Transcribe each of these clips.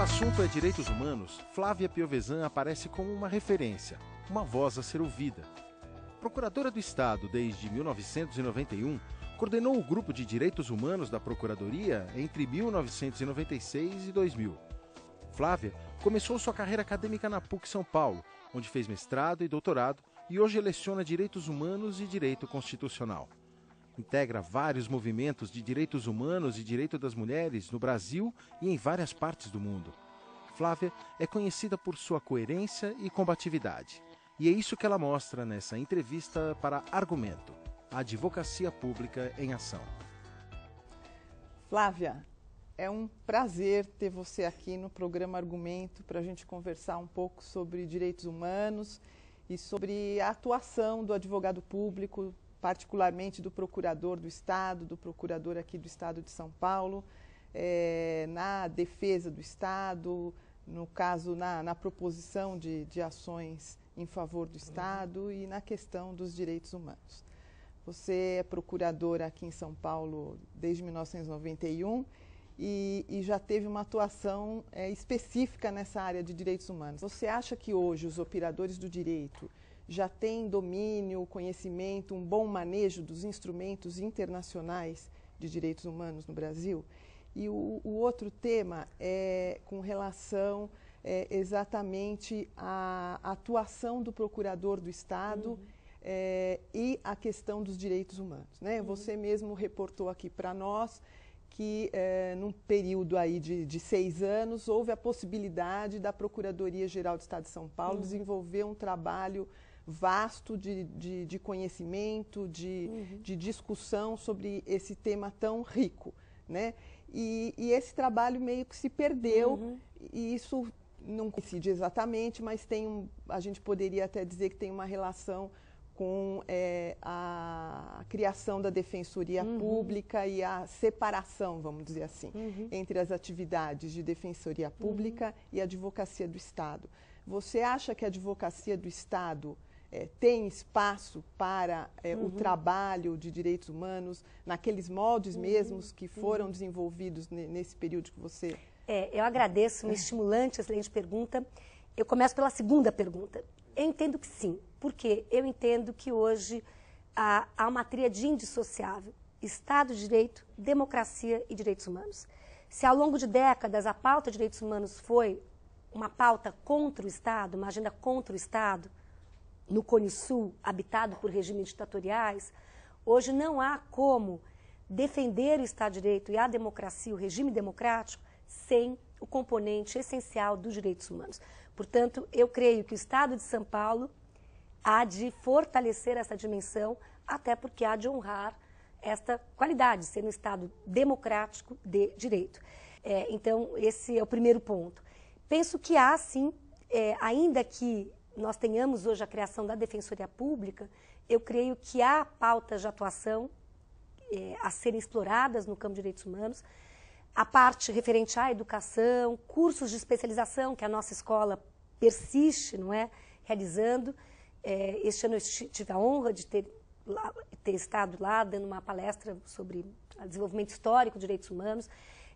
assunto é direitos humanos, Flávia Piovesan aparece como uma referência, uma voz a ser ouvida. Procuradora do Estado desde 1991, coordenou o Grupo de Direitos Humanos da Procuradoria entre 1996 e 2000. Flávia começou sua carreira acadêmica na PUC São Paulo, onde fez mestrado e doutorado e hoje leciona Direitos Humanos e Direito Constitucional. Integra vários movimentos de direitos humanos e direito das mulheres no Brasil e em várias partes do mundo. Flávia é conhecida por sua coerência e combatividade. E é isso que ela mostra nessa entrevista para Argumento, a advocacia pública em ação. Flávia, é um prazer ter você aqui no programa Argumento para a gente conversar um pouco sobre direitos humanos e sobre a atuação do advogado público, particularmente do procurador do Estado, do procurador aqui do Estado de São Paulo, na defesa do Estado, no caso, na proposição de ações em favor do Estado e na questão dos direitos humanos. Você é procuradora aqui em São Paulo desde 1991 e já teve uma atuação específica nessa área de direitos humanos. Você acha que hoje os operadores do direito já têm domínio, conhecimento, um bom manejo dos instrumentos internacionais de direitos humanos no Brasil? E o outro tema é com relação exatamente à atuação do procurador do Estado e a questão dos direitos humanos, né? Você mesmo reportou aqui para nós que num período aí de 6 anos houve a possibilidade da Procuradoria-Geral do Estado de São Paulo desenvolver um trabalho vasto de conhecimento, de discussão sobre esse tema tão rico, né? E esse trabalho meio que se perdeu, e isso não coincide exatamente, mas a gente poderia até dizer que tem uma relação com a criação da Defensoria Pública e a separação, vamos dizer assim, entre as atividades de Defensoria Pública e a Advocacia do Estado. Você acha que a Advocacia do Estado tem espaço para o trabalho de direitos humanos naqueles moldes mesmos que foram desenvolvidos nesse período que você... Eu agradeço, uma estimulante, excelente pergunta. Eu começo pela segunda pergunta. Eu entendo que sim, porque eu entendo que hoje há uma tríade indissociável: Estado de Direito, democracia e direitos humanos. Se ao longo de décadas a pauta de direitos humanos foi uma pauta contra o Estado, uma agenda contra o Estado, no Cone Sul, habitado por regimes ditatoriais, hoje não há como defender o Estado de Direito e a democracia, o regime democrático, sem o componente essencial dos direitos humanos. Portanto, eu creio que o Estado de São Paulo há de fortalecer essa dimensão, até porque há de honrar esta qualidade, de ser um Estado democrático de direito. Então, esse é o primeiro ponto. Penso que há, sim, ainda que nós tenhamos hoje a criação da Defensoria Pública, eu creio que há pautas de atuação a serem exploradas no campo de direitos humanos, a parte referente à educação, cursos de especialização que a nossa escola persiste, não é, realizando. Este ano eu tive a honra de ter estado lá dando uma palestra sobre desenvolvimento histórico de direitos humanos,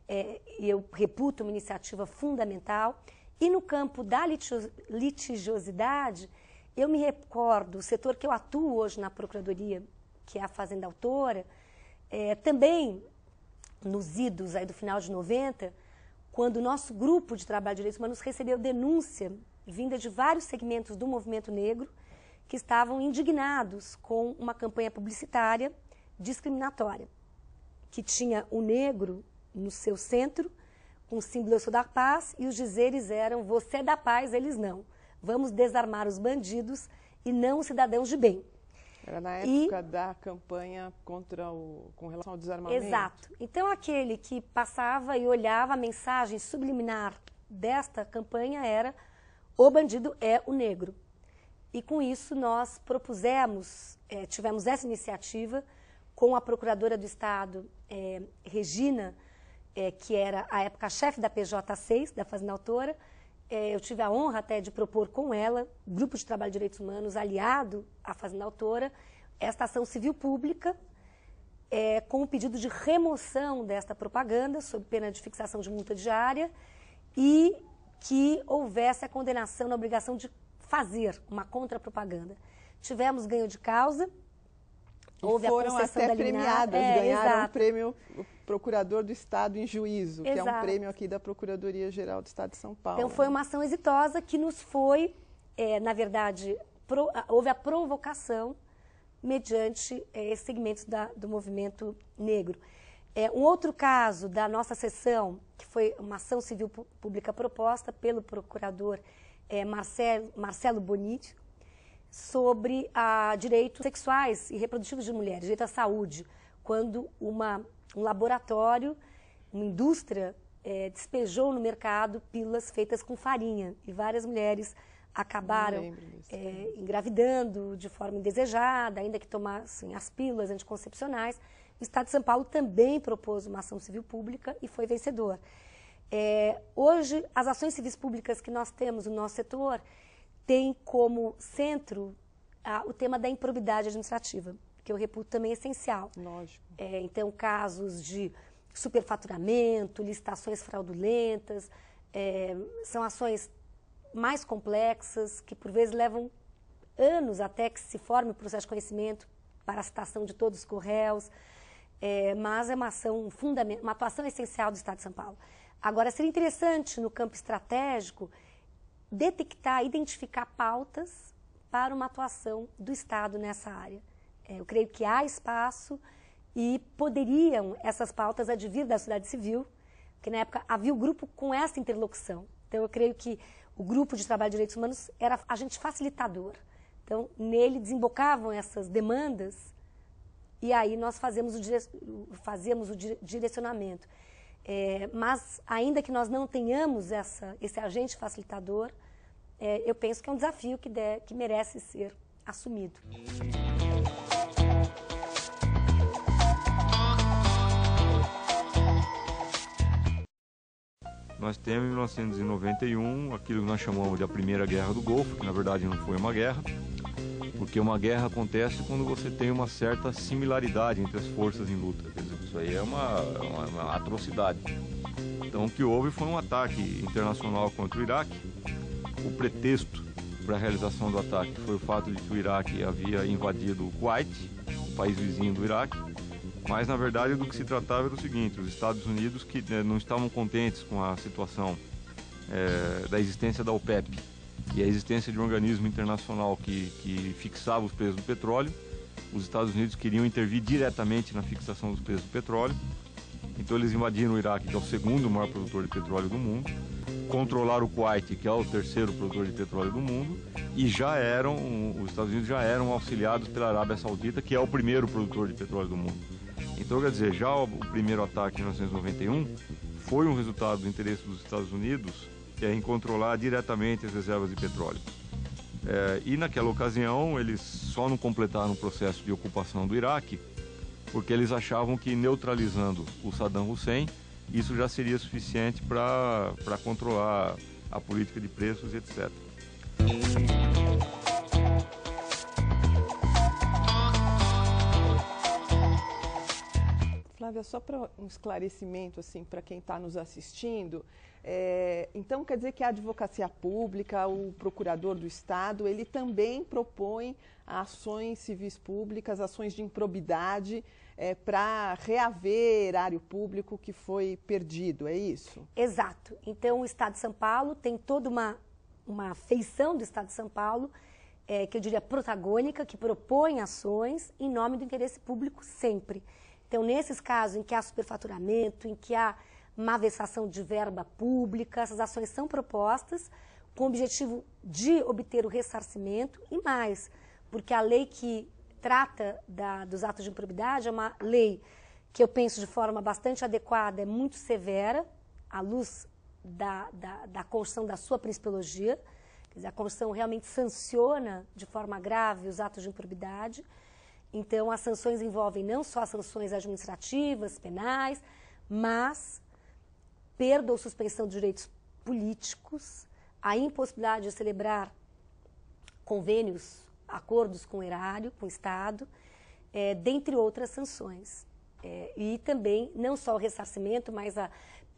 e eu reputo uma iniciativa fundamental. E no campo da litigiosidade, eu me recordo, o setor que eu atuo hoje na Procuradoria, que é a Fazenda Autora, também nos idos aí do final de 90, quando o nosso grupo de trabalho de direitos humanos recebeu denúncia vinda de vários segmentos do movimento negro que estavam indignados com uma campanha publicitária discriminatória, que tinha o negro no seu centro, com o símbolo Eu Sou da Paz, e os dizeres eram: você é da paz, eles não. Vamos desarmar os bandidos e não os cidadãos de bem. Era na época da campanha com relação ao desarmamento. Exato. Então, aquele que passava e olhava a mensagem subliminar desta campanha era: o bandido é o negro. E com isso nós propusemos, tivemos essa iniciativa com a Procuradora do Estado, Regina, que era, à época, chefe da PJ 6, da Fazenda Autora. Eu tive a honra até de propor com ela, Grupo de Trabalho de Direitos Humanos, aliado à Fazenda Autora, esta ação civil pública, com o pedido de remoção desta propaganda, sob pena de fixação de multa diária, e que houvesse a condenação na obrigação de fazer uma contrapropaganda. Tivemos ganho de causa, houve a concessão até da liminar. premiadas, ganharam Exato. o prêmio Procurador do Estado em Juízo, que é um Exato. prêmio aqui da Procuradoria-Geral do Estado de São Paulo. Então foi uma ação exitosa que nos foi, na verdade, houve a provocação mediante esses segmentos do movimento negro. Um outro caso da nossa sessão, que foi uma ação civil pública proposta pelo procurador Marcelo Bonito, sobre direitos sexuais e reprodutivos de mulheres, direito à saúde, quando um laboratório, uma indústria, despejou no mercado pílulas feitas com farinha e várias mulheres acabaram engravidando de forma indesejada, ainda que tomassem as pílulas anticoncepcionais. O Estado de São Paulo também propôs uma ação civil pública e foi vencedor. Hoje, as ações civis públicas que nós temos no nosso setor têm como centro o tema da improbidade administrativa, que eu reputo também essencial. Lógico. Então, casos de superfaturamento, licitações fraudulentas, são ações mais complexas, que por vezes levam anos até que se forme o processo de conhecimento para a citação de todos os réus, mas é uma ação fundamental, uma atuação essencial do Estado de São Paulo. Agora, seria interessante, no campo estratégico, detectar, identificar pautas para uma atuação do Estado nessa área. Eu creio que há espaço e poderiam essas pautas advir da sociedade civil, porque na época havia o grupo com essa interlocução. Então, eu creio que o grupo de trabalho de direitos humanos era agente facilitador. Então, nele desembocavam essas demandas e aí nós fazíamos o direcionamento. Mas, ainda que nós não tenhamos esse agente facilitador, eu penso que é um desafio que merece ser assumido. Nós temos em 1991 aquilo que nós chamamos de a Primeira Guerra do Golfo, que na verdade não foi uma guerra, porque uma guerra acontece quando você tem uma certa similaridade entre as forças em luta. Quer dizer, isso aí é uma atrocidade. Então o que houve foi um ataque internacional contra o Iraque. O pretexto para a realização do ataque foi o fato de que o Iraque havia invadido o Kuwait, o país vizinho do Iraque. Mas, na verdade, do que se tratava era o seguinte: os Estados Unidos, que não estavam contentes com a situação da existência da OPEP e a existência de um organismo internacional que fixava os preços do petróleo, os Estados Unidos queriam intervir diretamente na fixação dos preços do petróleo. Então, eles invadiram o Iraque, que é o segundo maior produtor de petróleo do mundo, controlaram o Kuwait, que é o terceiro produtor de petróleo do mundo, e os Estados Unidos já eram auxiliados pela Arábia Saudita, que é o primeiro produtor de petróleo do mundo. Então, quer dizer, já o primeiro ataque em 1991 foi um resultado do interesse dos Estados Unidos em controlar diretamente as reservas de petróleo. E naquela ocasião eles só não completaram o processo de ocupação do Iraque porque eles achavam que neutralizando o Saddam Hussein, isso já seria suficiente para controlar a política de preços, etc. Flávia, só para um esclarecimento assim, para quem está nos assistindo, então quer dizer que a advocacia pública, o procurador do Estado, ele também propõe ações civis públicas, ações de improbidade para reaver erário público que foi perdido, é isso? Exato. Então o Estado de São Paulo tem toda uma feição do Estado de São Paulo, que eu diria protagônica, que propõe ações em nome do interesse público sempre. Então, nesses casos em que há superfaturamento, em que há malversação de verba pública, essas ações são propostas com o objetivo de obter o ressarcimento e mais, porque a lei que trata dos atos de improbidade é uma lei que eu penso de forma bastante adequada, é muito severa, à luz da Constituição da sua principiologia. Quer dizer, a Constituição realmente sanciona de forma grave os atos de improbidade. Então, as sanções envolvem não só sanções administrativas, penais, mas perda ou suspensão de direitos políticos, a impossibilidade de celebrar convênios, acordos com o erário, com o Estado, dentre outras sanções. E também, não só o ressarcimento, mas a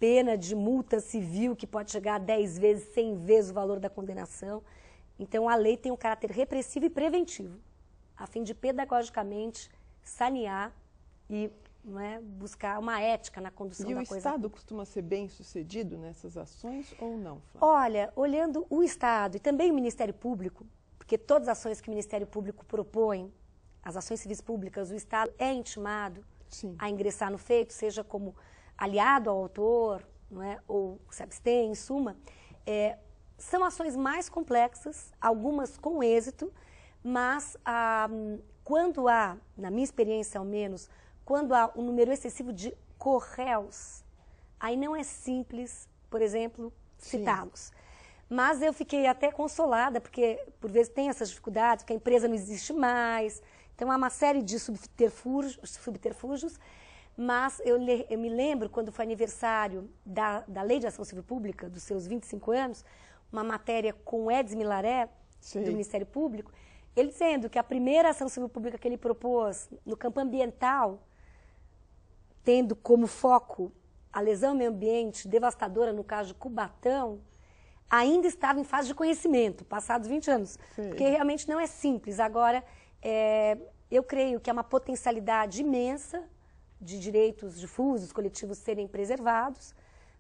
pena de multa civil que pode chegar a 10 vezes, 100 vezes o valor da condenação. Então, a lei tem um caráter repressivo e preventivo, a fim de pedagogicamente sanear e buscar uma ética na condução da coisa. E o Estado costuma ser bem sucedido nessas ações ou não, Flávia? Olha, olhando o Estado e também o Ministério Público, porque todas as ações que o Ministério Público propõe, as ações civis públicas, o Estado é intimado a ingressar no feito, seja como aliado ao autor, ou se abstém, em suma. São ações mais complexas, algumas com êxito, mas quando há, na minha experiência ao menos, quando há um número excessivo de corréus, aí não é simples, por exemplo, citá-los. Mas eu fiquei até consolada, porque por vezes tem essas dificuldades, porque a empresa não existe mais, então há uma série de subterfúgios, mas eu me lembro, quando foi aniversário da Lei de Ação Civil Pública, dos seus 25 anos, uma matéria com o Edson Milaré, do Ministério Público, ele dizendo que a primeira ação civil pública que ele propôs no campo ambiental, tendo como foco a lesão ao meio ambiente devastadora, no caso de Cubatão, ainda estava em fase de conhecimento, passados 20 anos. Porque realmente não é simples. Agora, eu creio que é uma potencialidade imensa de direitos difusos, coletivos serem preservados,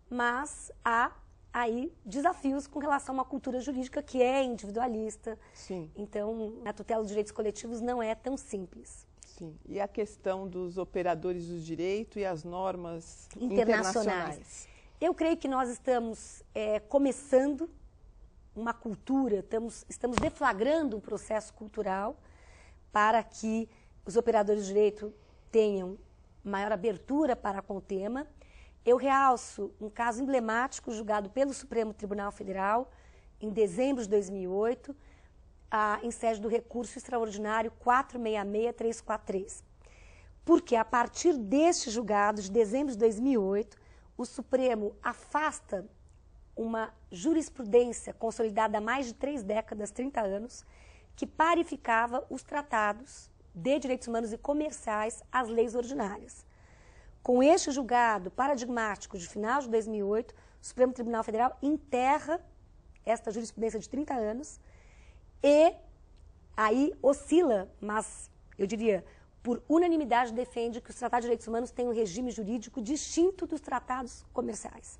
mas há aí desafios com relação a uma cultura jurídica que é individualista. Então, a tutela dos direitos coletivos não é tão simples. E a questão dos operadores do direito e as normas internacionais? Eu creio que nós estamos começando uma cultura, estamos deflagrando um processo cultural para que os operadores de direito tenham maior abertura para com o tema. Eu realço um caso emblemático julgado pelo Supremo Tribunal Federal em dezembro de 2008, em sede do recurso extraordinário 466343. Porque a partir deste julgado de dezembro de 2008, o Supremo afasta uma jurisprudência consolidada há mais de 3 décadas, 30 anos, que parificava os tratados de direitos humanos e comerciais às leis ordinárias. Com este julgado paradigmático de final de 2008, o Supremo Tribunal Federal enterra esta jurisprudência de 30 anos e aí oscila, mas eu diria, por unanimidade defende que os tratados de direitos humanos têm um regime jurídico distinto dos tratados comerciais.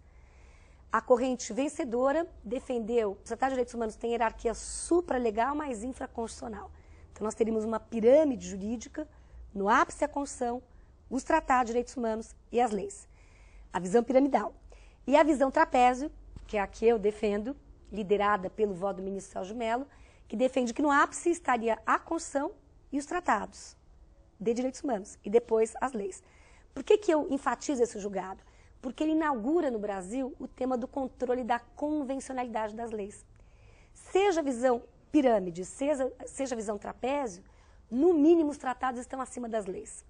A corrente vencedora defendeu que os tratados de direitos humanos têm hierarquia supralegal, mas infraconstitucional. Então nós teríamos uma pirâmide jurídica, no ápice a Constituição, os tratados de direitos humanos e as leis. A visão piramidal. E a visão trapézio, que é a que eu defendo, liderada pelo voto do ministro Sérgio Mello, que defende que no ápice estaria a Constituição e os tratados de direitos humanos, e depois as leis. Por que eu enfatizo esse julgado? Porque ele inaugura no Brasil o tema do controle da convencionalidade das leis. Seja a visão pirâmide, seja a visão trapézio, no mínimo os tratados estão acima das leis.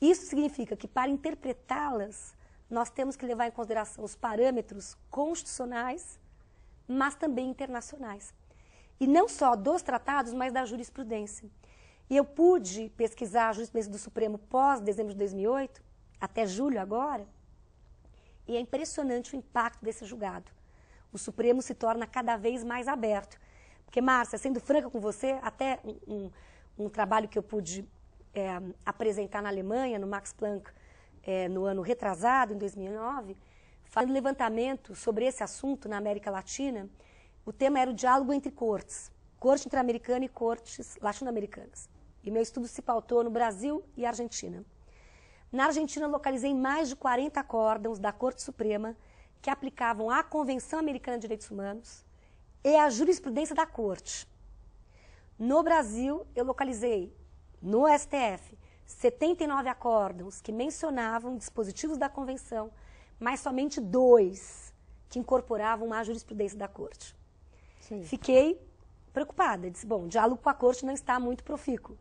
Isso significa que para interpretá-las, nós temos que levar em consideração os parâmetros constitucionais, mas também internacionais. E não só dos tratados, mas da jurisprudência. E eu pude pesquisar a jurisprudência do Supremo pós-dezembro de 2008, até julho agora, e é impressionante o impacto desse julgado. O Supremo se torna cada vez mais aberto. Porque, Márcia, sendo franca com você, até um trabalho que eu pude apresentar na Alemanha, no Max Planck, no ano retrasado, em 2009, fazendo levantamento sobre esse assunto na América Latina, o tema era o diálogo entre cortes, corte interamericana e cortes latino-americanas. E meu estudo se pautou no Brasil e Argentina. Na Argentina, localizei mais de 40 acórdãos da Corte Suprema que aplicavam a Convenção Americana de Direitos Humanos e a jurisprudência da Corte. No Brasil, eu localizei, no STF, 79 acórdãos que mencionavam dispositivos da Convenção, mas somente 2 que incorporavam a jurisprudência da Corte. Fiquei preocupada, disse, bom, o diálogo com a Corte não está muito profícuo.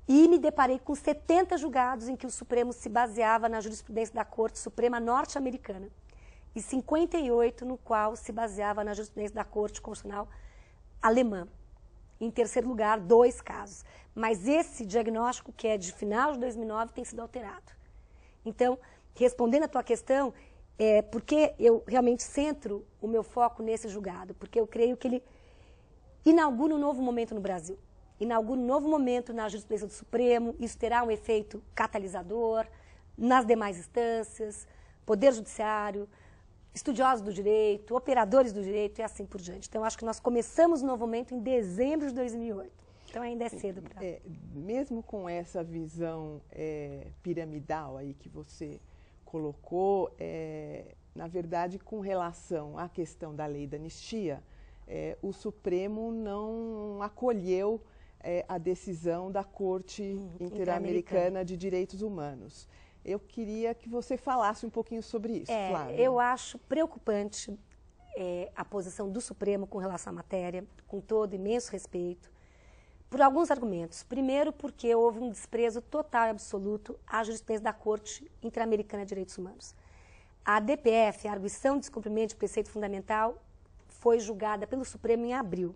E me deparei com 70 julgados em que o Supremo se baseava na jurisprudência da Corte Suprema norte-americana e 58 no qual se baseava na jurisprudência da Corte Constitucional alemã. Em terceiro lugar, 2 casos. Mas esse diagnóstico, que é de final de 2009, tem sido alterado. Então, respondendo à tua questão, porque eu realmente centro o meu foco nesse julgado, porque eu creio que ele inaugura um novo momento no Brasil, inaugura um novo momento na jurisprudência do Supremo, isso terá um efeito catalisador nas demais instâncias, Poder Judiciário, estudiosos do direito, operadores do direito e assim por diante. Então, acho que nós começamos um novo momento em dezembro de 2008. Então, ainda é cedo para... Mesmo com essa visão piramidal aí que você colocou, na verdade, com relação à questão da lei da anistia, o Supremo não acolheu a decisão da Corte Interamericana de Direitos Humanos. Eu queria que você falasse um pouquinho sobre isso, Flávia. Eu acho preocupante a posição do Supremo com relação à matéria, com todo imenso respeito, por alguns argumentos. Primeiro, porque houve um desprezo total e absoluto à jurisprudência da Corte Interamericana de Direitos Humanos. A DPF, a Arguição de Descumprimento de Preceito Fundamental, foi julgada pelo Supremo em abril.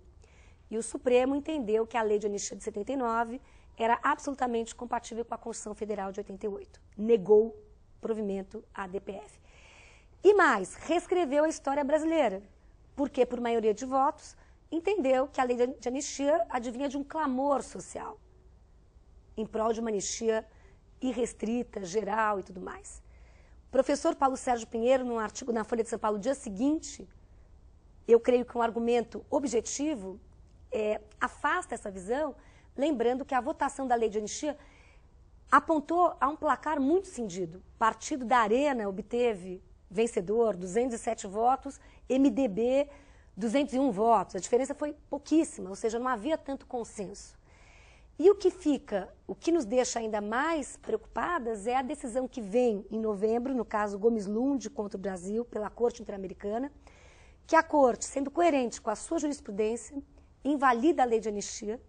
E o Supremo entendeu que a Lei de Anistia de 79 era absolutamente compatível com a Constituição Federal de 88. Negou provimento à DPF. E mais, reescreveu a história brasileira, porque, por maioria de votos, entendeu que a lei de anistia advinha de um clamor social, em prol de uma anistia irrestrita, geral e tudo mais. O professor Paulo Sérgio Pinheiro, num artigo na Folha de São Paulo, no dia seguinte, eu creio que um argumento objetivo afasta essa visão, lembrando que a votação da lei de anistia apontou a um placar muito cindido. O Partido da Arena obteve vencedor, 207 votos, MDB, 201 votos. A diferença foi pouquíssima, ou seja, não havia tanto consenso. E o que nos deixa ainda mais preocupadas é a decisão que vem em novembro, no caso Gomes Lund contra o Brasil, pela Corte Interamericana, que a Corte, sendo coerente com a sua jurisprudência, invalida a lei de anistia,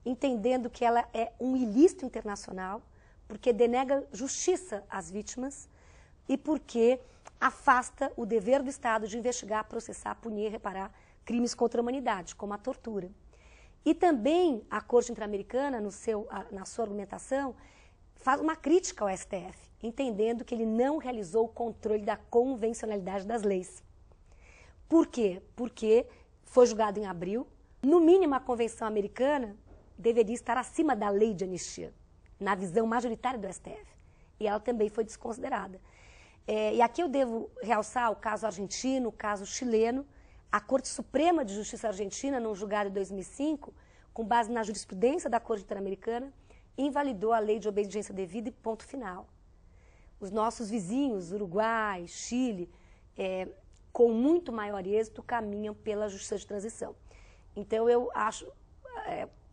entendendo que ela é um ilícito internacional, porque denega justiça às vítimas e porque afasta o dever do Estado de investigar, processar, punir e reparar crimes contra a humanidade, como a tortura. E também a Corte Interamericana, na sua argumentação, faz uma crítica ao STF, entendendo que ele não realizou o controle da convencionalidade das leis. Por quê? Porque foi julgado em abril. No mínimo, a Convenção Americana deveria estar acima da lei de anistia, na visão majoritária do STF. E ela também foi desconsiderada. E aqui eu devo realçar o caso argentino, o caso chileno. A Corte Suprema de Justiça Argentina, num julgado de 2005, com base na jurisprudência da Corte Interamericana, invalidou a lei de obediência devida e ponto final. Os nossos vizinhos, Uruguai, Chile, com muito maior êxito, caminham pela justiça de transição. Então, eu acho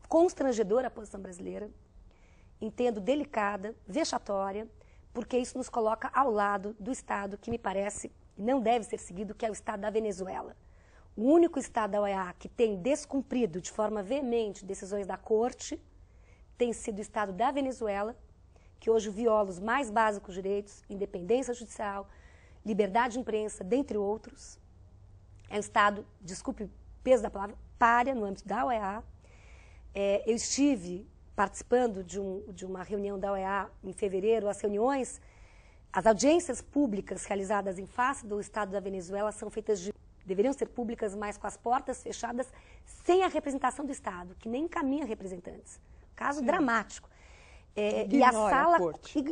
constrangedora a posição brasileira, entendo delicada, vexatória, porque isso nos coloca ao lado do Estado que me parece não deve ser seguido, que é o Estado da Venezuela. O único Estado da OEA que tem descumprido de forma veemente decisões da Corte tem sido o Estado da Venezuela, que hoje viola os mais básicos direitos, independência judicial, liberdade de imprensa, dentre outros. É um Estado, desculpe o peso da palavra, pária no âmbito da OEA. Eu estive participando de uma reunião da OEA em fevereiro. As audiências públicas realizadas em face do Estado da Venezuela são feitas deveriam ser públicas, mas com as portas fechadas, sem a representação do Estado, que nem encaminha representantes. Caso dramático. E a sala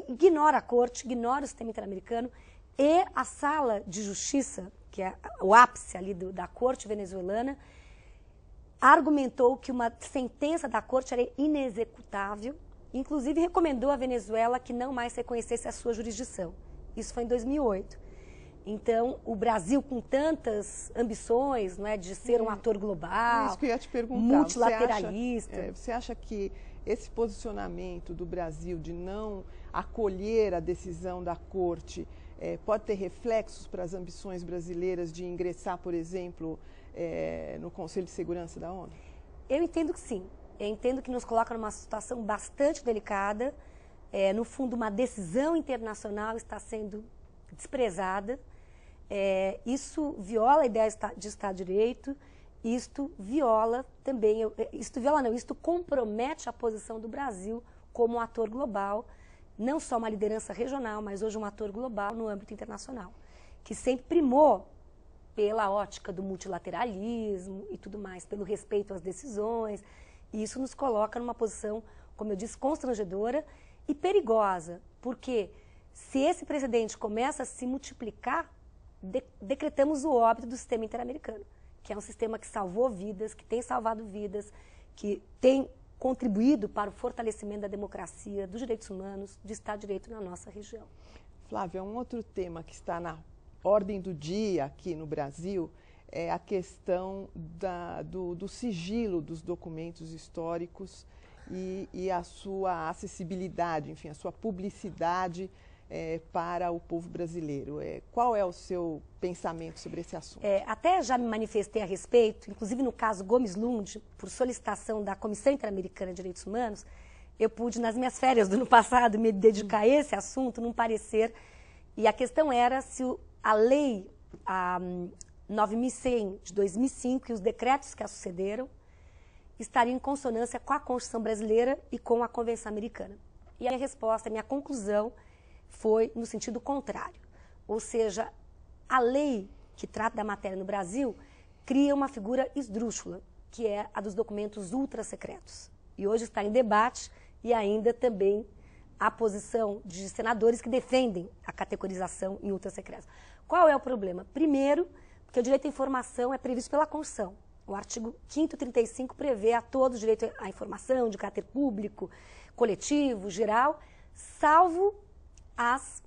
ignora a Corte, ignora o sistema interamericano, e a sala de justiça, que é o ápice ali da Corte venezuelana, argumentou que uma sentença da Corte era inexecutável, inclusive recomendou à Venezuela que não mais reconhecesse a sua jurisdição. Isso foi em 2008. Então, o Brasil, com tantas ambições, não é, de ser um ator global, isso que eu ia te perguntar. Multilateralista... Você acha que esse posicionamento do Brasil de não acolher a decisão da Corte pode ter reflexos para as ambições brasileiras de ingressar, por exemplo, no Conselho de Segurança da ONU? Eu entendo que sim. Eu entendo que nos coloca numa situação bastante delicada. No fundo, uma decisão internacional está sendo desprezada. Isso viola a ideia de Estado de Direito. Isto viola também, isto compromete a posição do Brasil como um ator global, não só uma liderança regional, mas hoje um ator global no âmbito internacional. que sempre primou pela ótica do multilateralismo e tudo mais, pelo respeito às decisões, e isso nos coloca numa posição, como eu disse, constrangedora e perigosa, porque se esse precedente começa a se multiplicar, decretamos o óbito do sistema interamericano, que é um sistema que salvou vidas, que tem salvado vidas, que tem contribuído para o fortalecimento da democracia, dos direitos humanos, de Estado de Direito na nossa região. Flávia, um outro tema que está na ordem do dia aqui no Brasil é a questão do sigilo dos documentos históricos e a sua acessibilidade, enfim, a sua publicidade para o povo brasileiro. Qual é o seu pensamento sobre esse assunto? Até já me manifestei a respeito, inclusive no caso Gomes Lund, por solicitação da Comissão Interamericana de Direitos Humanos, eu pude, nas minhas férias do ano passado, me dedicar a esse assunto, num parecer, e a questão era se a lei 9.100 de 2005 e os decretos que a sucederam estariam em consonância com a Constituição brasileira e com a Convenção Americana. E a minha resposta, a minha conclusão foi no sentido contrário. Ou seja, a lei que trata da matéria no Brasil cria uma figura esdrúxula, que é a dos documentos ultra-secretos. E hoje está em debate e ainda também a posição de senadores que defendem a categorização em ultra-secretos. Qual é o problema? Primeiro, porque o direito à informação é previsto pela Constituição. O artigo 5º e 35 prevê a todos o direito à informação de caráter público, coletivo, geral, salvo as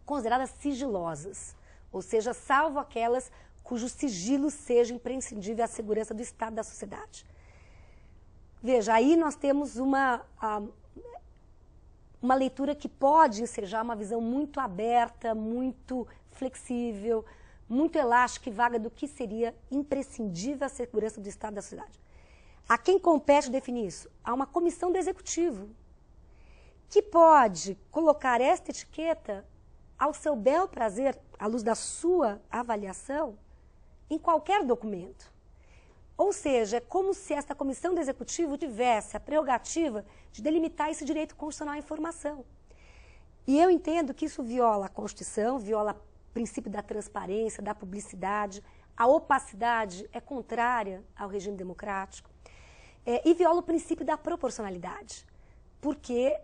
consideradas sigilosas, ou seja, salvo aquelas cujo sigilo seja imprescindível à segurança do Estado e da sociedade. Veja, aí nós temos uma leitura que pode ensejar uma visão muito aberta, muito flexível, muito elástica e vaga do que seria imprescindível à segurança do Estado e da sociedade. A quem compete definir isso? Há uma comissão do Executivo, que pode colocar esta etiqueta ao seu bel prazer, à luz da sua avaliação, em qualquer documento. Ou seja, é como se esta comissão do Executivo tivesse a prerrogativa de delimitar esse direito constitucional à informação. E eu entendo que isso viola a Constituição, viola o princípio da transparência, da publicidade, a opacidade é contrária ao regime democrático, e viola o princípio da proporcionalidade, porque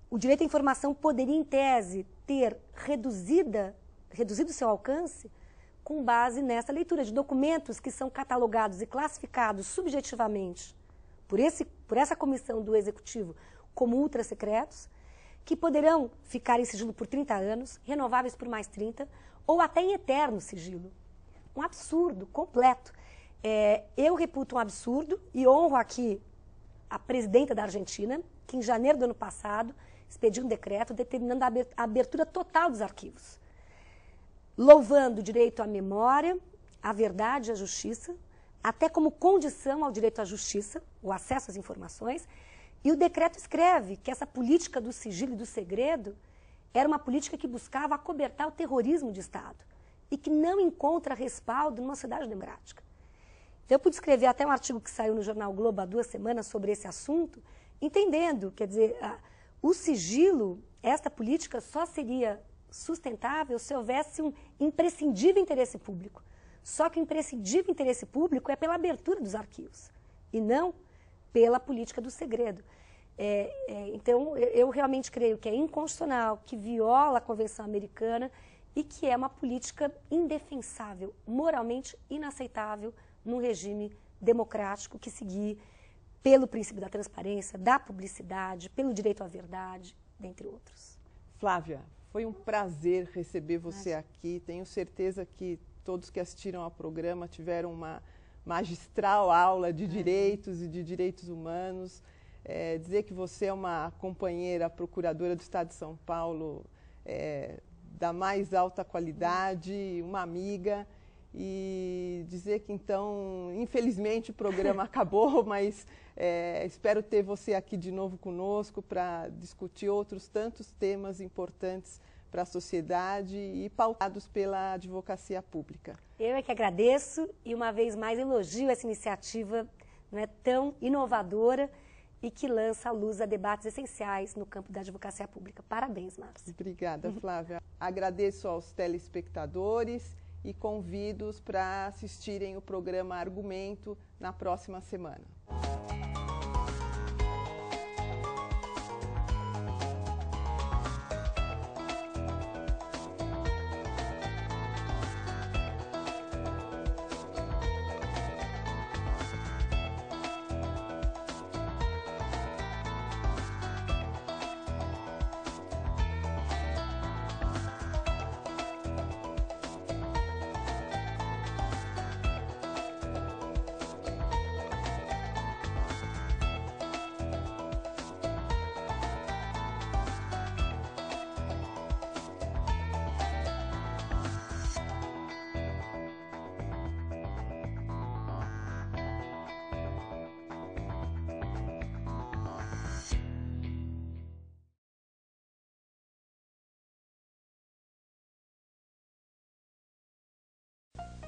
o direito à informação poderia, em tese, ter reduzido seu alcance com base nessa leitura de documentos que são catalogados e classificados subjetivamente por essa comissão do Executivo como ultra-secretos, que poderão ficar em sigilo por 30 anos, renováveis por mais 30, ou até em eterno sigilo. Um absurdo completo. Eu reputo um absurdo e honro aqui a presidenta da Argentina, que em janeiro do ano passado expediu um decreto determinando a abertura total dos arquivos, louvando o direito à memória, à verdade e à justiça, até como condição ao direito à justiça, o acesso às informações, e o decreto escreve que essa política do sigilo e do segredo era uma política que buscava acobertar o terrorismo de Estado e que não encontra respaldo numa sociedade democrática. Então, eu pude escrever até um artigo que saiu no jornal Globo há 2 semanas sobre esse assunto, entendendo, quer dizer, o sigilo, esta política só seria sustentável se houvesse um imprescindível interesse público. Só que o imprescindível interesse público é pela abertura dos arquivos e não pela política do segredo. Então, eu realmente creio que é inconstitucional, que viola a Convenção Americana e que é uma política indefensável, moralmente inaceitável num regime democrático que seguir pelo princípio da transparência, da publicidade, pelo direito à verdade, dentre outros. Flávia, foi um prazer receber você aqui. Tenho certeza que todos que assistiram ao programa tiveram uma magistral aula de direitos e de direitos humanos. Dizer que você é uma companheira procuradora do Estado de São Paulo da mais alta qualidade, uma amiga, e dizer que, então, infelizmente o programa acabou, mas espero ter você aqui de novo conosco para discutir outros tantos temas importantes para a sociedade e pautados pela advocacia pública. Eu é que agradeço e, uma vez mais, elogio essa iniciativa, não é, tão inovadora e que lança à luz a debates essenciais no campo da advocacia pública. Parabéns, Márcia. Obrigada, Flávia. Agradeço aos telespectadores e convido-os para assistirem o programa Argumento na próxima semana.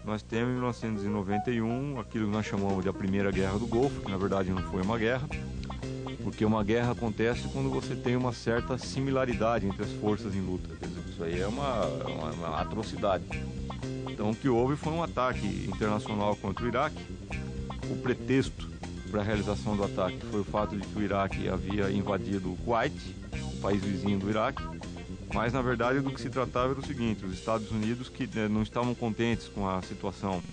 Nós temos em 1991 aquilo que nós chamamos de a Primeira Guerra do Golfo, que na verdade não foi uma guerra, porque uma guerra acontece quando você tem uma certa similaridade entre as forças em luta. Quer dizer, isso aí é uma atrocidade. Então o que houve foi um ataque internacional contra o Iraque. O pretexto para a realização do ataque foi o fato de que o Iraque havia invadido o Kuwait, o país vizinho do Iraque. Mas, na verdade, do que se tratava era o seguinte: os Estados Unidos, que não estavam contentes com a situação